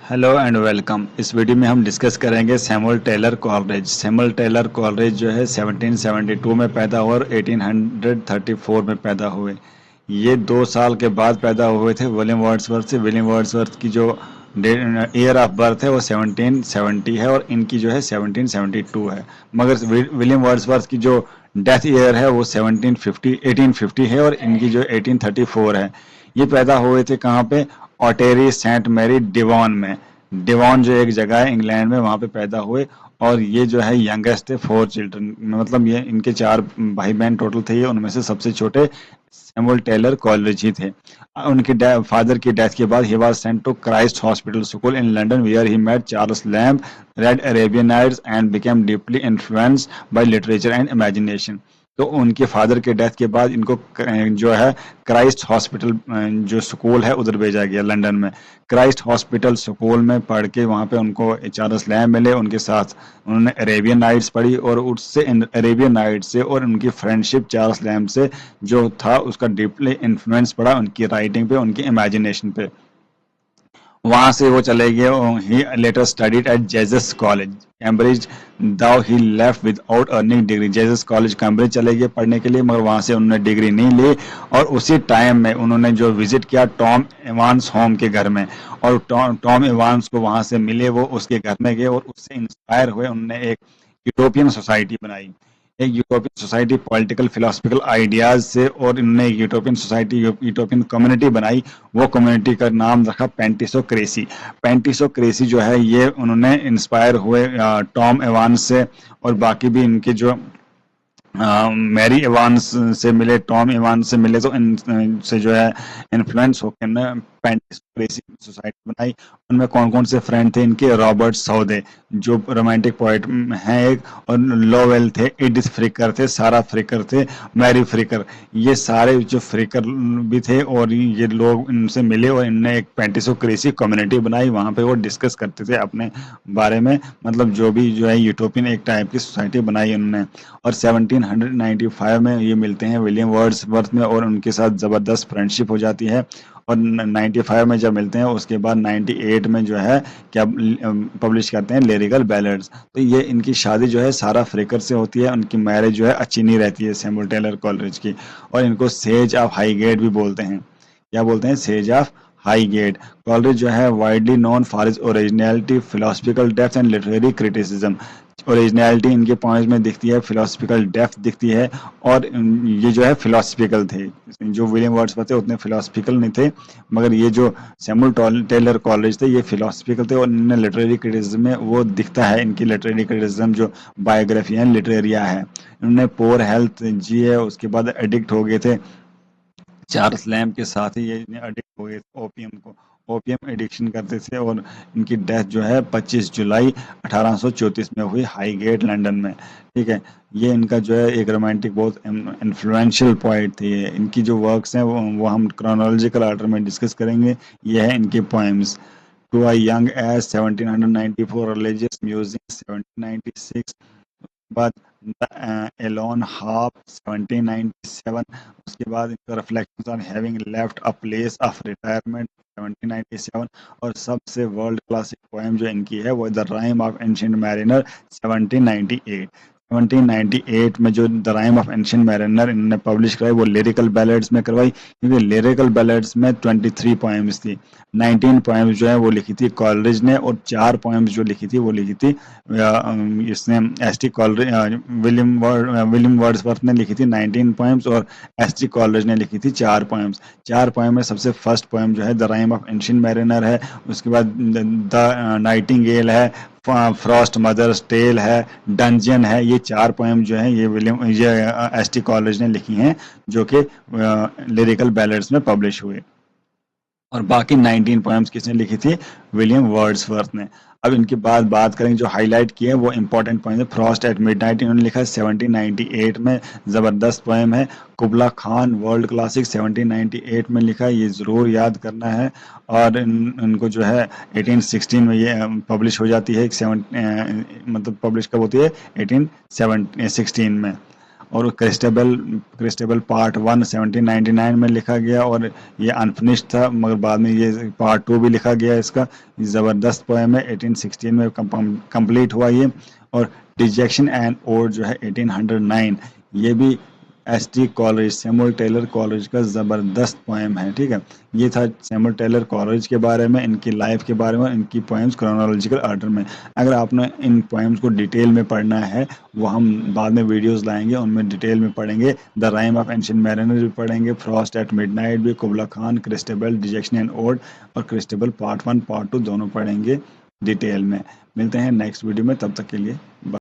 Hello and welcome. इस video में हम डिस्कस करेंगे Samuel Taylor Coleridge. Samuel Taylor Coleridge जो है 1772 में पैदा हुए और 1834 में पैदा हुए। ये 2 साल के बाद पैदा हुए थे विलियम वर्ड्सवर्थ से। विलियम वर्ड्सवर्थ की जो ईयर ऑफ बर्थ है वो 1770 है और इनकी जो है 1772 है। मगर विलियम वर्ड्सवर्थ की जो डेथ ईयर है वो 1850 है और इनकी जो 1834 है। ये पैदा हुए थे कहाँ पे? ऑटेरी सेंट मैरी डिवॉन में। डिवॉन जो एक जगह है इंग्लैंड में, वहां पे पैदा हुए। और ये जो है यंगेस्ट थे 4 चिल्ड्रन, मतलब ये इनके 4 भाई बहन टोटल थे। ये उनमें से सबसे छोटे सैमुअल टेलर कॉलरिज ही थे। उनके फादर की डेथ के बाद ही was sent to Christ Hospital school in London where he met Charles Lamb, read Arabian Nights and became deeply influenced by literature and imagination. तो उनके फादर के डेथ के बाद इनको जो है क्राइस्ट हॉस्पिटल जो स्कूल है उधर भेजा गया लंदन में। क्राइस्ट हॉस्पिटल स्कूल में पढ़ के वहाँ पे उनको चार्ल्स लैम्ब मिले, उनके साथ उन्होंने अरेबियन नाइट्स पढ़ी और उससे अरेबियन नाइट्स से और उनकी फ्रेंडशिप चार्ल्स लैम्ब से जो था उसका डीपली इन्फ्लुएंस पड़ा उनकी राइटिंग पे, उनकी इमेजिनेशन पे। वहां से वो चले गए। He later studied at Jesus College Cambridge, though he left without earning degree. Jesus College Cambridge चले गए पढ़ने के लिए, मगर वहां से उन्होंने डिग्री नहीं ली। और उसी टाइम में उन्होंने जो विजिट किया टॉम इवांस होम के घर में, और टॉम इवांस को वहां से मिले, वो उसके घर में गए और उससे इंस्पायर हुए। उन्होंने एक यूरोपियन सोसाइटी बनाई, एक European society political philosophical ideas से, और इन्होंने एक यूरोपियन सोसाइटी यूरोपियन कम्युनिटी बनाई। वो कम्युनिटी का नाम रखा पेंटिसोक्रेसी। पेंटिसोक्रेसी जो है ये उन्होंने इंस्पायर हुए टॉम एवांस से, और बाकी भी इनके जो मैरी इवांस से मिले, टॉम इवांस से मिले, तो इनसे जो है इन्फ्लुएंस होकर ने पेंटिसोक्रेसी सोसाइटी बनाई। उनमें कौन कौन से फ्रेंड थे इनके? रॉबर्ट सौदे जो रोमांटिक पोएट हैं एक, और लोवेल थे, एडिथ फ्रिकर थे, सारा फ्रिकर थे, मैरी फ्रिकर। ये सारे जो फ्रिकर भी थे और ये लोग इनसे मिले और इनने एक पेंटिसोक्रेसी कम्युनिटी बनाई। वहां पे वो डिस्कस करते थे अपने बारे में, मतलब जो भी जो है यूटोपियन एक टाइप की सोसाइटी बनाई उन्होंने। और 1795 में ये मिलते हैं विलियम वर्ड्सवर्थ में और उनके साथ ज़बरदस्त फ्रेंडशिप हो जाती है। और 95 में जब मिलते हैं उसके बाद 98 में जो है क्या पब्लिश करते हैं लिरिकल बैलेड्स। तो ये इनकी शादी जो है सारा फ्रिकर से होती है। उनकी मैरिज जो है अच्छी नहीं रहती है सैमुअल टेलर कॉलरिज की, और इनको सेज ऑफ हाईगेट भी बोलते हैं। क्या बोलते हैं? Sage of Highgate. कॉलरिज जो है widely known for his originality, philosophical depth and literary criticism. Originality इनके पॉइंट्स में दिखती है, फिलोसफिकल डेप्थ दिखती है, और ये जो है फिलोसफिकल थे। जो विलियम वर्ड्सवर्थ थे उतने फिलोसफिकल नहीं थे, मगर ये जो सैमुअल टेलर कॉलरिज थे ये फिलोसफिकल थे। और इन्हें लिटरेरी क्रिटिसिज्म में वो दिखता है, इनकी लिटरेरी क्रिटिसिज्म जो बायोग्राफी है लिटरेरिया है। इन्होंने पोर हेल्थ जी है, उसके बाद एडिक्ट हो गए थे चार्ल्स लैम्ब के साथ ही। ये एडिक्ट हो गए ओपियम को, ओपियम एडिक्शन करते थे। और इनकी डेथ जो है 25 जुलाई 1834 में हुई हाईगेट लंदन में। ठीक है, ये इनका जो है एक रोमांटिक बहुत इन्फ्लुएंशियल पोएट थे। ये इनकी जो वर्क्स हैं वो हम क्रोनोलॉजिकल ऑर्डर में डिस्कस करेंगे। ये है इनके poems. To a young age 1794, religious music 1796, बाद एलोन हाफ 1797, उसके बाद इनका reflections on having left a place of retirement 1797, और सबसे वर्ल्ड क्लासिक पोएम जो इनकी है वो the rhyme of ancient mariner 1798। 1798 में जो the rhyme of ancient mariner इन्होंने पब्लिश कराई वो लिरिकल बैलेड्स में करवाई, क्योंकि लिरिकल बैलेड्स में 23 पोएम्स थी। 19 पोएम्स जो है वो लिखी थी कॉलरिज ने, और 4 पोएम्स जो लिखी थी वो लिखी थी इसने एस.टी. कॉलरिज, विलियम वर्ड्सवर्थ ने लिखी थी 19 पोएम्स, और एस.टी. कॉलरिज ने लिखी थी 4 पोएम्स। 4 पोएम में सबसे फर्स्ट पोएम जो है the rhyme of ancient mariner है, उसके बाद द नाइटिंगेल है, फ्रॉस्ट मदर्स टेल है, डंजन है। ये 4 पोएम जो है ये एस.टी. कॉलरिज ने लिखी हैं, जो कि लिरिकल बैलेड्स में पब्लिश हुए। और बाकी 19 पोएम्स किसने लिखी थी? विलियम वर्ड्सवर्थ ने। अब इनके बाद बात करेंगे जो हाईलाइट किए हैं वो इंपॉर्टेंट पॉइंट है। फ्रॉस्ट एट मिडनाइट इन्होंने लिखा है 1798 में, जबरदस्त पोएम है। कुबला खान वर्ल्ड क्लासिक 1798 में लिखा है, ये जरूर याद करना है। और इनको जो है 1816 में ये पब्लिश हो जाती है, मतलब पब्लिश कब होती है? 1816 में। और क्रिस्टेबल क्रिस्टेबल पार्ट 1 1799 में लिखा गया, और ये अनफिनिश्ड था, मगर बाद में ये पार्ट 2 भी लिखा गया इसका। ज़बरदस्त पोएम है, 1816 में कंप्लीट हुआ ये। और डिजेक्शन एंड ओड जो है 1809, ये भी S T. Coleridge, Samuel Taylor Coleridge का ज़बरदस्त पोएम है, ठीक है। ये था सैमुअल टेलर कॉलेरिज के बारे में, इनकी लाइफ के बारे में, इनकी पोएम्स क्रोनोलॉजिकल ऑर्डर में। अगर आपने इन पोएम्स को डिटेल में पढ़ना है, वो हम बाद में वीडियोस लाएंगे, उनमें डिटेल में पढ़ेंगे। The rhyme of ancient mariner भी पढ़ेंगे, फ्रॉस्ट एट मिडनाइट भी, कुबला खान, क्रिस्टेबल, डिजेक्शन एंड ओड और क्रिस्टेबल पार्ट 1 पार्ट 2 दोनों पढ़ेंगे डिटेल में। मिलते हैं नेक्स्ट वीडियो में, तब तक के लिए बाय।